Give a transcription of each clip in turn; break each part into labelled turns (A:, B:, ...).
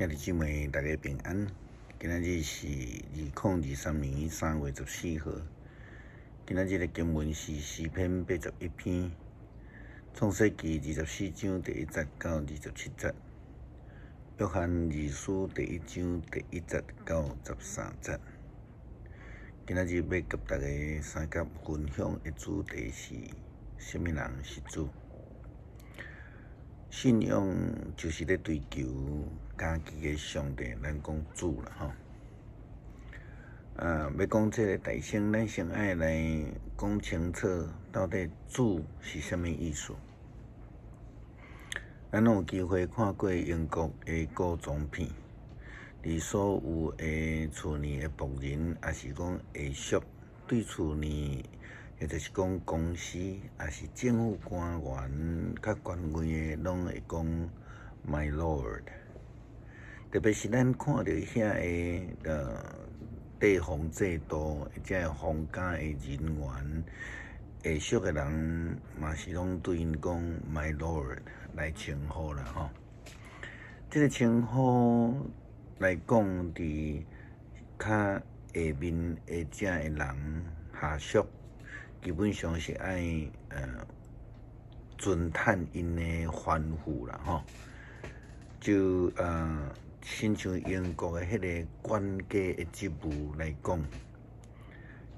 A: 兄弟姊妹，大家平安。今仔日是2023年3月14号。今仔日的经文是诗篇81篇，创世纪24章第1节到27节，约翰二书第1章第1节到13节。今仔日要甲大家三甲分享的主题是：什么人是主？信仰就是咧追求家己的上帝，咱讲主啦吼。要讲这个大圣，咱先爱来讲清楚，到底主是啥物意思？咱有机会看过英国的古装片，伫所有的厝里的仆人，也是讲下属对厝里，或者是讲公司，也是政府官员、较权威的，拢会讲 My Lord。特别是咱看到遐个地方制度，或者皇家的人员、下属的人，嘛是拢对因讲 My Lord 来称呼啦吼。这个称呼来讲，伫较下面的这的人下属，基本上是爱尊叹因的吩咐啦吼。就亲像英国的迄个管家的职务来讲，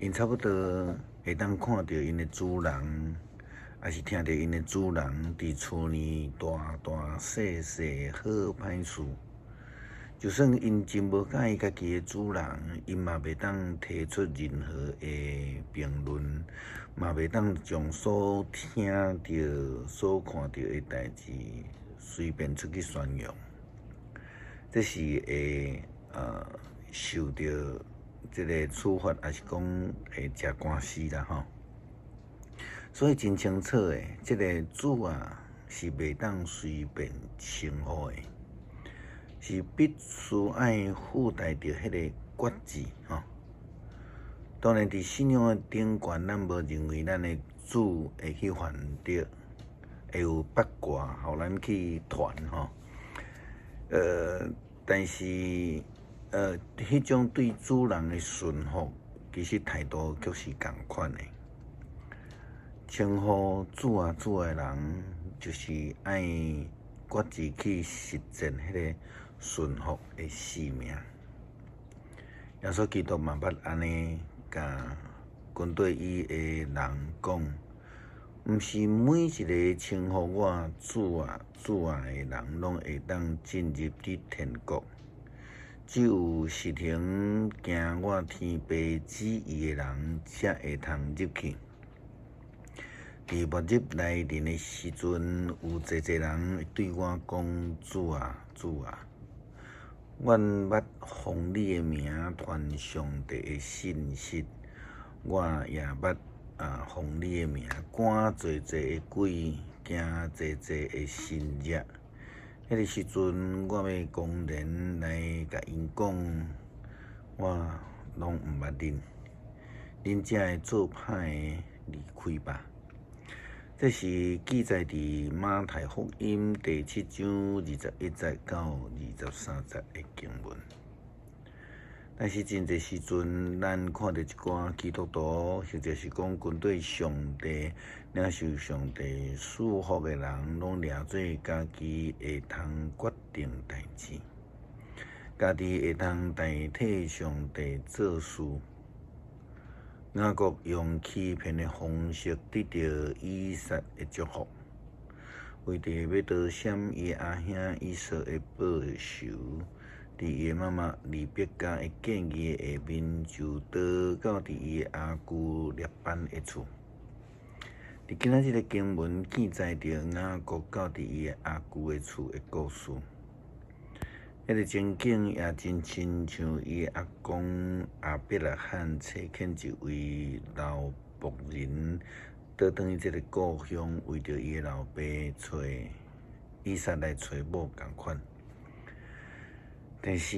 A: 因差不多会当看到因的主人，也是听到因的主人伫厝里大大细细好歹事。就算因真无介意家己的主人，因嘛袂当提出任何的评论，嘛袂当将所听到、所看到的代志随便出去宣扬。这是会受到这个处罚，还是讲会吃官司啦吼。所以真清楚的，这个主啊是袂当随便称呼的，是必须爱附带着迄个决字吼。当然，伫信仰的顶悬，咱无认为咱的主会去犯着，会有八卦，互咱去传吼。但是迄种对主人的顺服，其实态度却是同款的。称呼主啊主的人，就是爱决志去实践迄个顺服的使命。耶稣基督嘛捌安尼甲跟对伊的人讲。毋是每一个称呼我主啊主啊的人，拢会当进入伫天国。只有实行行我天父旨意的人，才会通入去。伫末日来临的时阵，有侪人会对我讲：主啊主啊！阮捌奉你的名传上帝的信息，我也捌奉你的名赶济济的鬼，行济济的神热。迄个时阵，我要公然来甲因讲，我拢毋捌恁，恁才会做歹的离开吧。这是记载伫马太福音第7章21节到23节的经文。但是真侪时阵，咱看到一寡基督徒，或者是讲跟对上帝、领受上帝祝福的人，拢掠做家己会通决定代志，家己会通代替上帝做事。雅各用欺骗的方式得到以撒的祝福，为着要得闪伊阿兄以扫的报仇。伫伊的妈妈利百加的建议下面，就逃到伫伊的阿舅列班的厝。伫今仔日的经文记载着雅各到伫伊的阿舅的厝的故事。迄个情景也真亲像伊的阿公亚伯拉罕找见一位老仆人，倒转去这个故乡，为着伊的老爸找以撒来找某共款。但是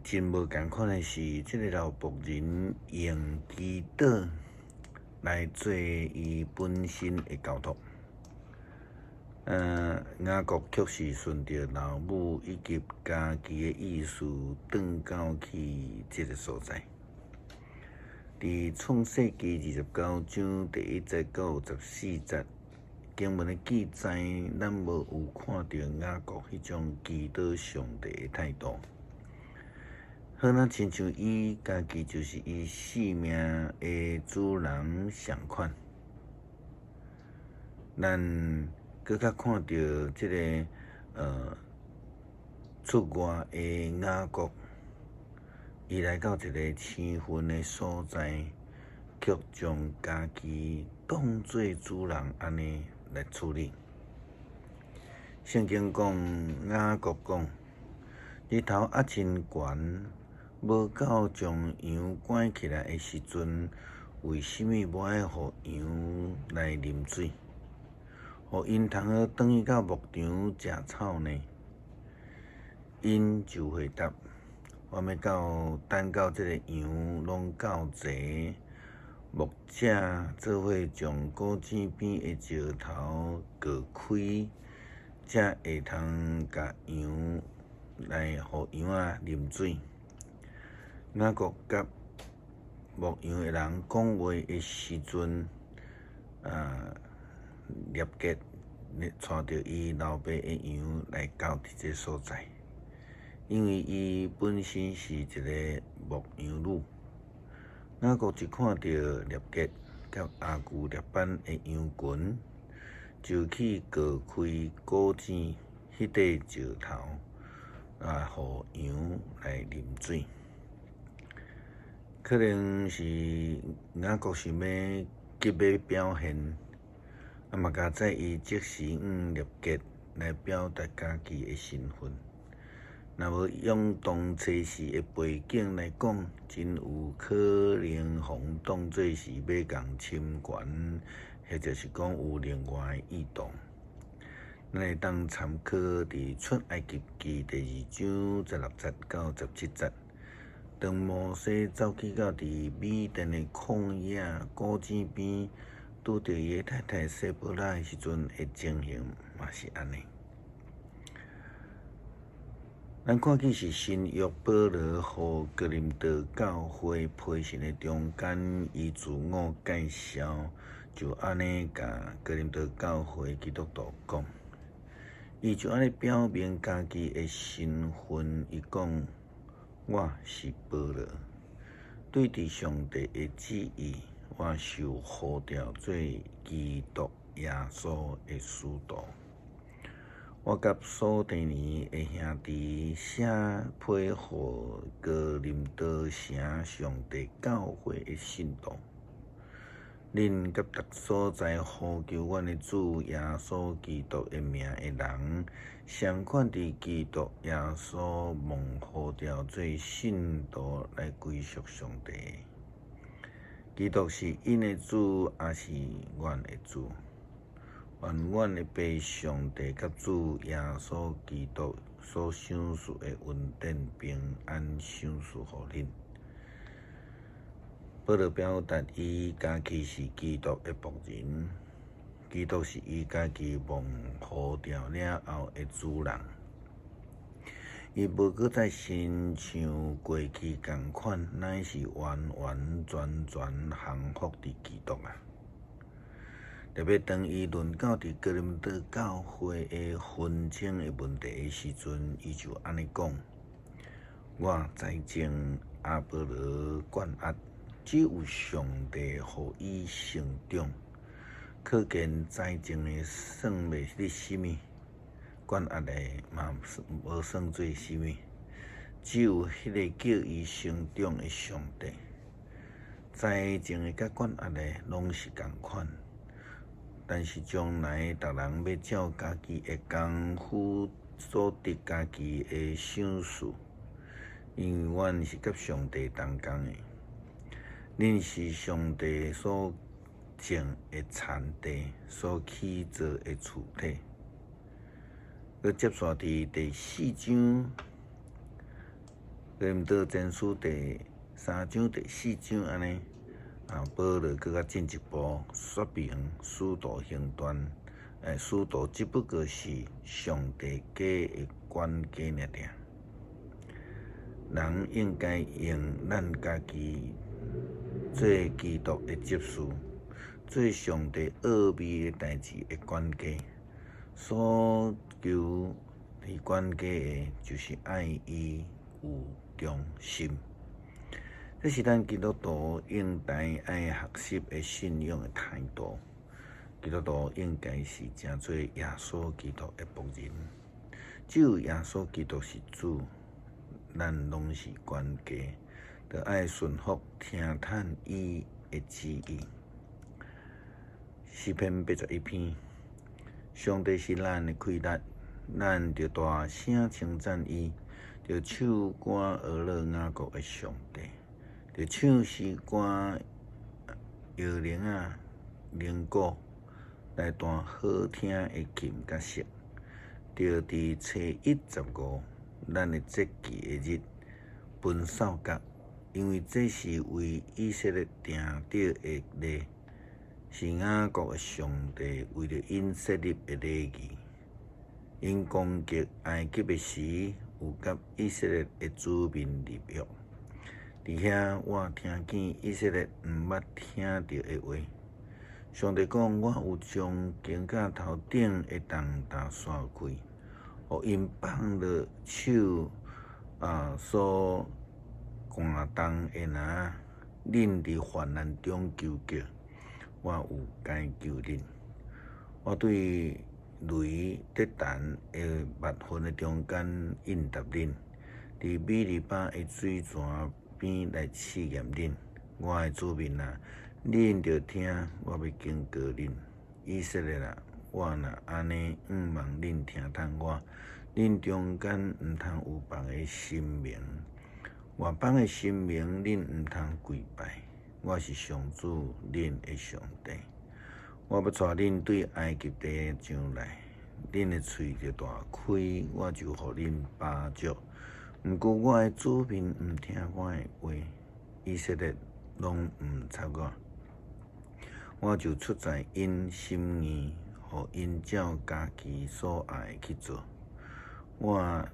A: 真无共款的是，这个老仆人用祈祷来做伊本身的交托。雅各却是顺着老母以及家己的意思，转到去这个所在。伫创世纪29章第1节到14节，经文的记载，咱无有看到雅各迄种祈祷上帝的态度，好那亲像伊家己就是伊性命的主人相款。咱搁较看到即个出外的雅各，伊来到一个青云的所在，却将家己当作主人安尼来处理。圣经讲，雅各讲，日头还真悬，无到将羊关起来的时阵，为什么无爱互羊来啉水？互因通好转去到牧场食草呢？因就回答：我要等到这个羊拢够济，牧者做伙将果子边的石头割开，才会通甲羊来互羊仔啉水。雅各甲牧羊的人讲话的时阵，列结带着伊老爸的羊来到伫这所在，因为伊本身是一个牧羊女。雅各一看到列结甲阿古列班的羊群，就去割开果子迄块石头，互羊来啉水。可能是雅各想要急要表现，嘛加在伊即时列结来表达家己的身份。若无用当初时的背景来讲，真有可能互当作是要共侵权，或者是讲有另外的意图。咱会当参考伫出埃及记第2章16节到17节。当摩西走去到伫米甸的旷野果子边，拄着伊的太太西波拉的时阵，的情形嘛是安尼。咱看见是新约保罗和哥林多教会批信的中间，伊自我介绍就安尼甲哥林多教会基督徒讲，伊就安尼表明家己的身份，伊讲。我是保罗，对伫上帝的旨意，我受呼召做基督耶稣的使徒。我甲苏第尼的兄弟写批互哥林多城上帝教会的信徒，恁甲逐所在呼求阮的主耶稣基督的名的人，相款伫基督耶稣蒙呼召做信徒来归属上帝。基督是因的主，也是阮的主。愿阮的爸上帝甲主耶稣基督所赏赐的恩典平安赏赐互恁。保罗表达伊家己是基督的仆人，基督是伊家己蒙呼召了后的主人。伊无搁再亲像过去共款，乃是完完全全降服伫基督啊！特别当伊论到伫哥林多教会的纷争的问题的时阵，伊就安尼讲：我在前阿波罗管压，只有上帝互伊成长。可见在前的算袂是什么，管压的嘛无算做什么，只有迄个叫伊成长的上帝。在前的甲管压的拢是共款。但是将来，逐人要照家己的功夫所得家己的赏赐，因为阮是甲上帝同工的，恁是上帝所种的田地，所起造的厝体。佮接续伫第4章，哥林多前书第3章、第4章安尼。保罗搁较进一步说明使徒行传使徒只不过是上帝家的管家尔尔。人应该用咱家己做基督的执事，做上帝奥秘的代志的管家。所求伊管家的，就是爱伊有忠心。这是咱基督徒应该爱学习的信仰的态度。基督徒应该是正做耶稣基督的仆人，只有耶稣基督是主，咱拢是管家，着爱顺服听叹伊的旨意。诗篇81篇，上帝是咱的快乐，咱着大声称赞伊，着唱歌俄勒雅各的上帝，着唱诗歌摇铃啊铃鼓。来弹好听的琴甲瑟，着伫初15，咱的节期的日分扫角，因为这是为以色列定着的例，是雅各的上帝为着以色列的礼仪。因攻击埃及的时，有甲以色列的子民立约。伫遐，我听见以色列毋捌听到的话。上帝讲：我有将肩胛头顶的重担散开，互因放落手所寒重的拿，恁伫患难中求救，我有解救恁。我对雷得弹的密云的中间应答恁，伫米利巴的水泉边来试验恁。我的子民啊！恁着听，我要警告恁，以色列啊！我若安尼毋望恁听叹我，恁中间毋通有别个神明，外邦的神明恁毋通跪拜。我是上主恁的上帝，我要带恁对埃及地上来，恁的喙着大开，我就互恁巴足。毋过我的子民毋听我的话，以色列拢毋插我。我就出在因心意，互因照家己所爱去做。我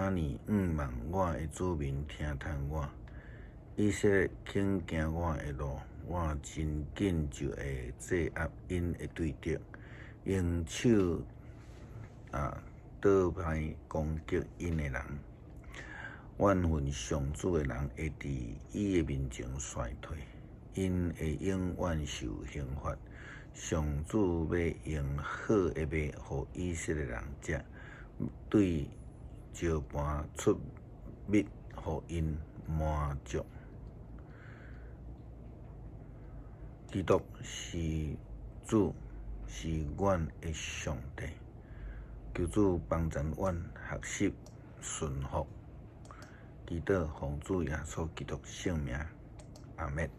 A: 呢毋望我的子民听叹我，以色列肯行我的路，我真紧就会制压因的对敌，用手倒排攻击因的人。怨恨上主的人会伫伊的面前衰退。因会永远受刑罚，上主要用好的麦，互以色列人食，对石盘出蜜，互因满足。基督是主，是阮的上帝。求主帮助阮学习顺服，祈祷奉主耶稣基督圣名，阿们。